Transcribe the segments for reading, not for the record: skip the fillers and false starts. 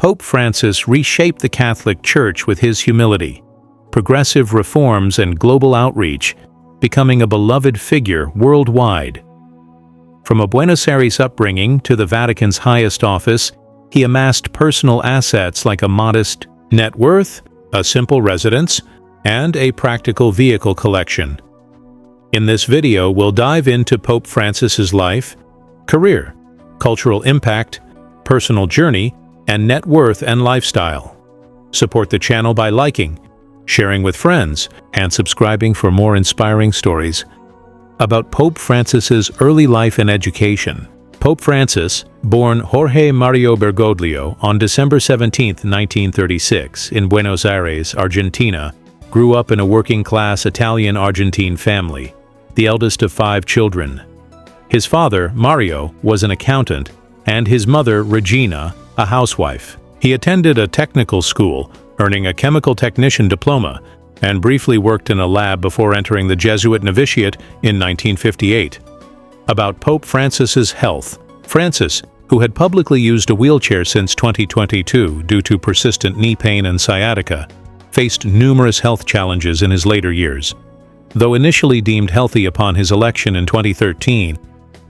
Pope Francis reshaped the Catholic Church with his humility, progressive reforms, and global outreach, becoming a beloved figure worldwide. From a Buenos Aires upbringing to the Vatican's highest office, he amassed personal assets like a modest net worth, a simple residence, and a practical vehicle collection. In this video, we'll dive into Pope Francis's life, career, cultural impact, personal journey, and net worth and lifestyle. Support the channel by liking, sharing with friends, and subscribing for more inspiring stories. About Pope Francis's early life and education. Pope Francis, born Jorge Mario Bergoglio on December 17, 1936, in Buenos Aires, Argentina, grew up in a working-class Italian-Argentine family, the eldest of 5 children. His father, Mario, was an accountant, and his mother, Regina, a housewife. He attended a technical school, earning a chemical technician diploma, and briefly worked in a lab before entering the Jesuit novitiate in 1958. About Pope Francis's health. Francis, who had publicly used a wheelchair since 2022 due to persistent knee pain and sciatica, faced numerous health challenges in his later years. Though initially deemed healthy upon his election in 2013,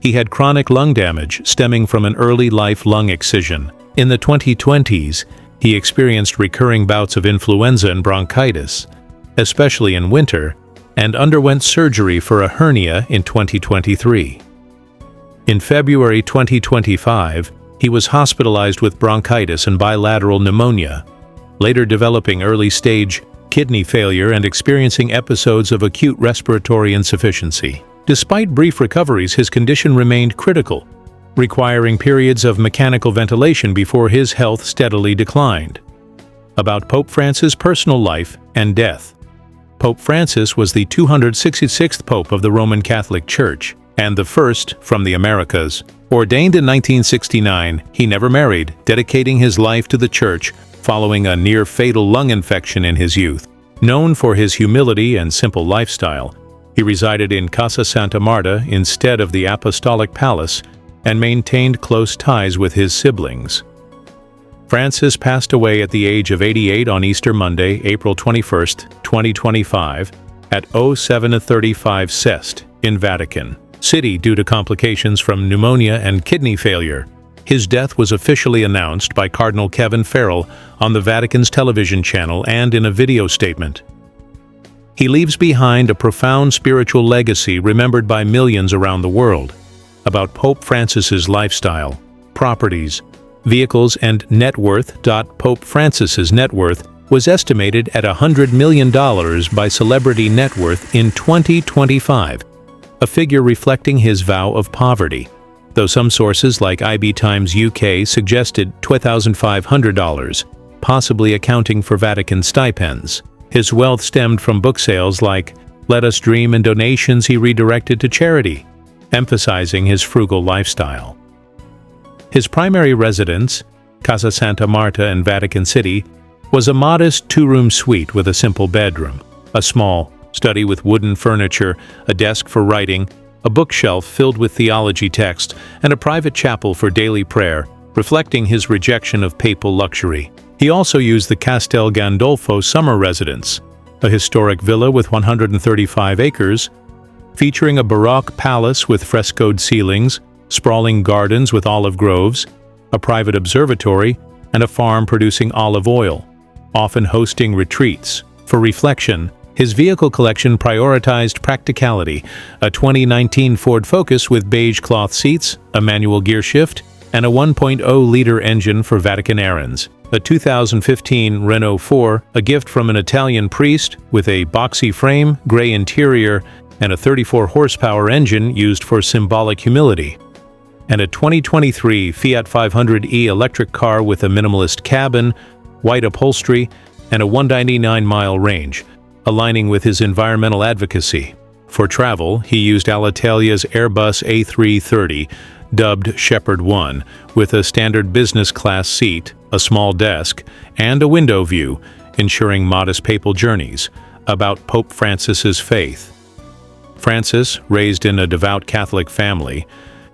he had chronic lung damage stemming from an early life lung excision. In the 2020s, he experienced recurring bouts of influenza and bronchitis, especially in winter, and underwent surgery for a hernia in 2023. In February 2025, he was hospitalized with bronchitis and bilateral pneumonia, later developing early-stage kidney failure and experiencing episodes of acute respiratory insufficiency. Despite brief recoveries, his condition remained critical, requiring periods of mechanical ventilation before his health steadily declined. About Pope Francis' personal life and death. Pope Francis was the 266th Pope of the Roman Catholic Church, and the first from the Americas. Ordained in 1969, he never married, dedicating his life to the Church following a near-fatal lung infection in his youth. Known for his humility and simple lifestyle, he resided in Casa Santa Marta instead of the Apostolic Palace and maintained close ties with his siblings. Francis passed away at the age of 88 on Easter Monday, April 21, 2025, at 07:35 Cest in Vatican City due to complications from pneumonia and kidney failure. His death was officially announced by Cardinal Kevin Farrell on the Vatican's television channel and in a video statement. He leaves behind a profound spiritual legacy remembered by millions around the world. About Pope Francis's lifestyle, properties, vehicles, and net worth. Pope Francis's net worth was estimated at $100 million by Celebrity Net Worth in 2025, a figure reflecting his vow of poverty, though some sources like IB Times UK suggested $2,500, possibly accounting for Vatican stipends. His wealth stemmed from book sales like Let Us Dream and donations he redirected to charity, emphasizing his frugal lifestyle. His primary residence, Casa Santa Marta in Vatican City, was a modest 2-room suite with a simple bedroom, a small study with wooden furniture, a desk for writing, a bookshelf filled with theology text, and a private chapel for daily prayer, reflecting his rejection of papal luxury. He also used the Castel Gandolfo summer residence, a historic villa with 135 acres, featuring a Baroque palace with frescoed ceilings, sprawling gardens with olive groves, a private observatory, and a farm producing olive oil, often hosting retreats. For reflection, his vehicle collection prioritized practicality, a 2019 Ford Focus with beige cloth seats, a manual gear shift, and a 1.0-liter engine for Vatican errands. A 2015 Renault 4, a gift from an Italian priest with a boxy frame, gray interior, and a 34-horsepower engine used for symbolic humility. And a 2023 Fiat 500e electric car with a minimalist cabin, white upholstery, and a 199-mile range, aligning with his environmental advocacy. For travel, he used Alitalia's Airbus A330, dubbed Shepherd 1, with a standard business class seat, a small desk, and a window view, ensuring modest papal journeys. About Pope Francis's faith. Francis, raised in a devout Catholic family,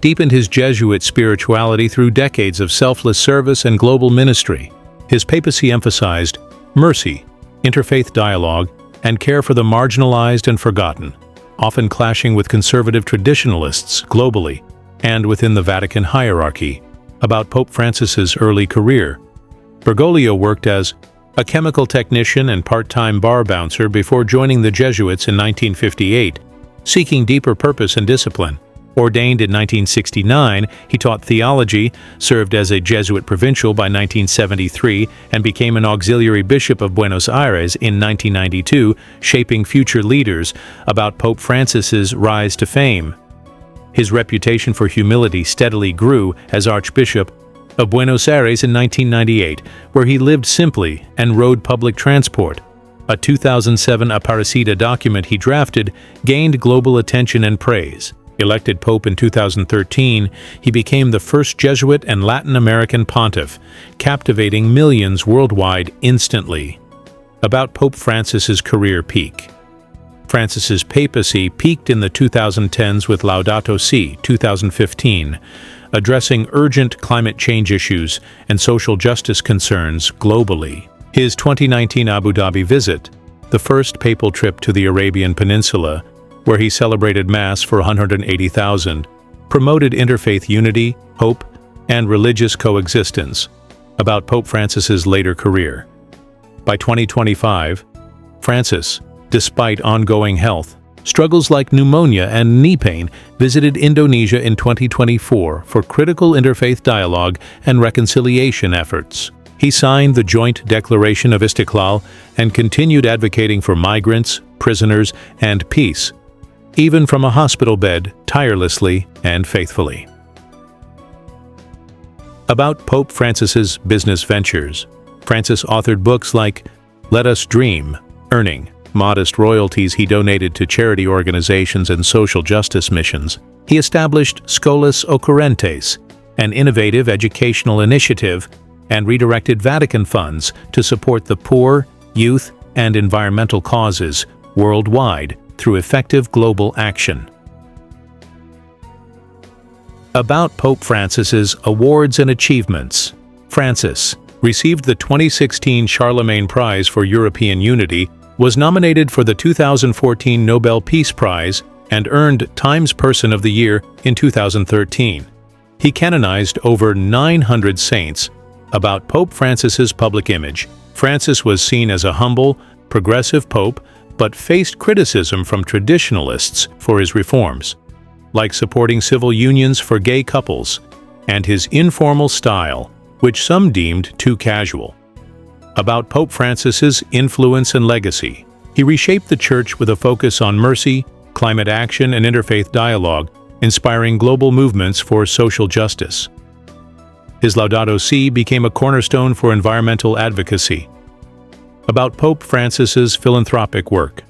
deepened his Jesuit spirituality through decades of selfless service and global ministry. His papacy emphasized mercy, interfaith dialogue, and care for the marginalized and forgotten, often clashing with conservative traditionalists globally and within the Vatican hierarchy. About Pope Francis's early career, Bergoglio worked as a chemical technician and part-time bar bouncer before joining the Jesuits in 1958, seeking deeper purpose and discipline. Ordained in 1969, he taught theology, served as a Jesuit provincial by 1973, and became an auxiliary bishop of Buenos Aires in 1992, shaping future leaders. About Pope Francis's rise to fame, his reputation for humility steadily grew as Archbishop of Buenos Aires in 1998, where he lived simply and rode public transport. A 2007 Aparecida document he drafted gained global attention and praise. Elected Pope in 2013, he became the first Jesuit and Latin American pontiff, captivating millions worldwide instantly. About Pope Francis's career peak. Francis's papacy peaked in the 2010s with Laudato Si' 2015, addressing urgent climate change issues and social justice concerns globally. His 2019 Abu Dhabi visit, the first papal trip to the Arabian Peninsula, where he celebrated Mass for 180,000, promoted interfaith unity, hope, and religious coexistence. About Pope Francis's later career. By 2025, Francis, despite ongoing health struggles like pneumonia and knee pain, visited Indonesia in 2024 for critical interfaith dialogue and reconciliation efforts. He signed the Joint Declaration of Istiqlal and continued advocating for migrants, prisoners, and peace, even from a hospital bed, tirelessly and faithfully. About Pope Francis's business ventures. Francis authored books like Let Us Dream, earning modest royalties he donated to charity organizations and social justice missions. He established Scholas Occurrentes, an innovative educational initiative, and redirected Vatican funds to support the poor, youth, and environmental causes worldwide through effective global action. About Pope Francis's awards and achievements. Francis received the 2016 Charlemagne Prize for European Unity, was nominated for the 2014 Nobel Peace Prize, and earned Times Person of the Year in 2013. He canonized over 900 saints. About Pope Francis's public image. Francis was seen as a humble, progressive pope, but faced criticism from traditionalists for his reforms, like supporting civil unions for gay couples, and his informal style, which some deemed too casual. About Pope Francis's influence and legacy. He reshaped the Church with a focus on mercy, climate action, and interfaith dialogue, inspiring global movements for social justice. His Laudato Si' became a cornerstone for environmental advocacy. About Pope Francis's philanthropic work.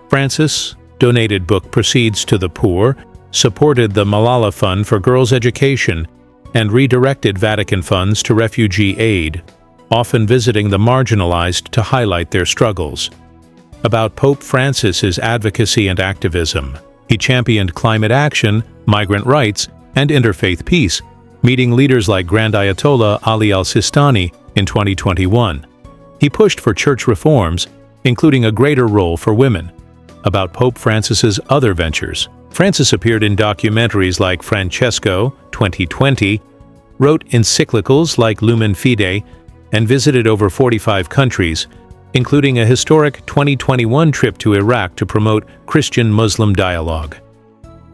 Francis donated book proceeds to the poor, supported the Malala Fund for girls' education, and redirected Vatican funds to refugee aid, often visiting the marginalized to highlight their struggles. About Pope Francis's advocacy and activism. He championed climate action, migrant rights, and interfaith peace, meeting leaders like Grand Ayatollah Ali al-Sistani in 2021. He pushed for church reforms, including a greater role for women. About Pope Francis's other ventures. Francis appeared in documentaries like Francesco, 2020, wrote encyclicals like Lumen Fide, and visited over 45 countries, including a historic 2021 trip to Iraq to promote Christian-Muslim dialogue.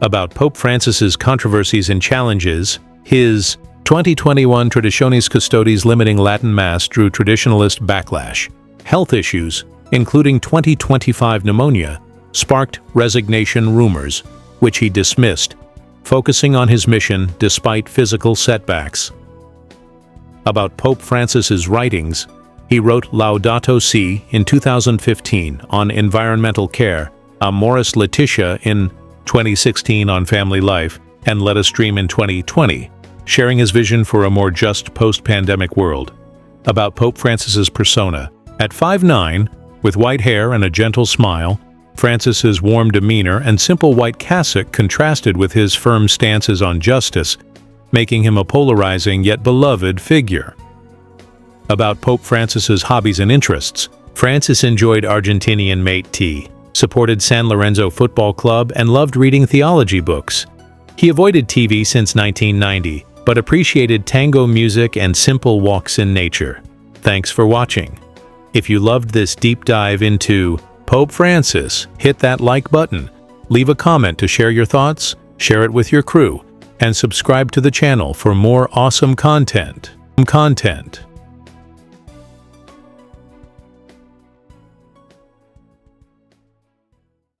About Pope Francis's controversies and challenges. His 2021 Traditionis Custodes limiting Latin Mass drew traditionalist backlash. Health issues, including 2025 pneumonia, sparked resignation rumors, which he dismissed, focusing on his mission despite physical setbacks. About Pope Francis's writings. He wrote Laudato Si' in 2015 on environmental care, Amoris Laetitia in 2016 on family life, and Let Us Dream in 2020, sharing his vision for a more just post-pandemic world. About Pope Francis's persona. At 5'9", with white hair and a gentle smile, Francis's warm demeanor and simple white cassock contrasted with his firm stances on justice, making him a polarizing yet beloved figure. About Pope Francis's hobbies and interests. Francis enjoyed Argentinian mate tea, supported San Lorenzo Football Club, and loved reading theology books. He avoided TV since 1990, but appreciated tango music and simple walks in nature. Thanks for watching. If you loved this deep dive into Pope Francis, hit that like button, leave a comment to share your thoughts, share it with your crew, and subscribe to the channel for more awesome content.